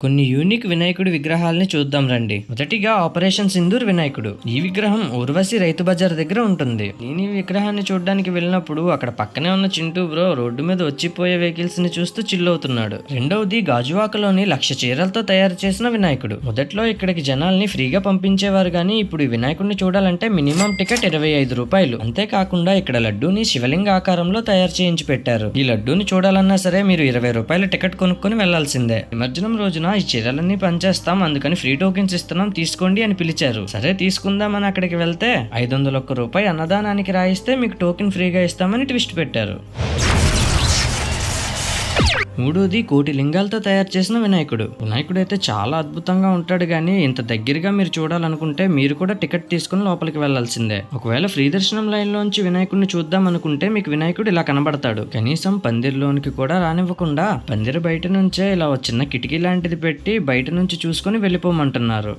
కొన్ని యూనిక్ వినాయకుడి విగ్రహాలని చూద్దాం రండి. మొదటిగా ఆపరేషన్ సింధూర్ వినాయకుడు. ఈ విగ్రహం ఊర్వశి రైతు బజార్ దగ్గర ఉంటుంది. నేను ఈ విగ్రహాన్ని చూడడానికి వెళ్ళినప్పుడు అక్కడ పక్కనే ఉన్న చింటూ బ్రో రోడ్డు మీద వచ్చిపోయే వెహికల్స్ ని చూస్తూ చిల్లవుతున్నాడు. రెండవది గాజువాకలోని 1,00,000 చీరలతో తయారు చేసిన వినాయకుడు. మొదట్లో ఇక్కడికి జనాల్ని ఫ్రీగా పంపించేవారు గానీ ఇప్పుడు ఈ వినాయకుడిని చూడాలంటే మినిమం టికెట్ 25 రూపాయలు. అంతేకాకుండా ఇక్కడ లడ్డూని శివలింగ ఆకారంలో తయారు చేయించి పెట్టారు. ఈ లడ్డూని చూడాలన్నా సరే మీరు 20 రూపాయల టికెట్ కొనుక్కొని వెళ్లాల్సిందే. నిమజ్జనం రోజున ఈ చీరలన్నీ పనిచేస్తాం, అందుకని ఫ్రీ టోకెన్స్ ఇస్తున్నాం, తీసుకోండి అని పిలిచారు. సరే తీసుకుందామని అక్కడికి వెళ్తే 501 రూపాయి అన్నదానానికి రాయిస్తే మీకు టోకెన్ ఫ్రీగా ఇస్తామని ట్విస్ట్ పెట్టారు. మూడోది కోటి లింగాలతో తయారు చేసిన వినాయకుడు. వినాయకుడు అయితే చాలా అద్భుతంగా ఉంటాడు గానీ ఇంత దగ్గరగా మీరు చూడాలనుకుంటే మీరు కూడా టికెట్ తీసుకుని లోపలికి వెళ్లాల్సిందే. ఒకవేళ ఫ్రీ దర్శనం లైన్ లోంచి వినాయకుడిని చూద్దాం అనుకుంటే మీకు వినాయకుడు ఇలా కనబడతాడు. కనీసం పందిర్లోనికి కూడా రానివ్వకుండా పందిరి బయట నుంచే ఇలా చిన్న కిటికీ లాంటిది పెట్టి బయట నుంచి చూసుకుని వెళ్ళిపోమంటున్నారు.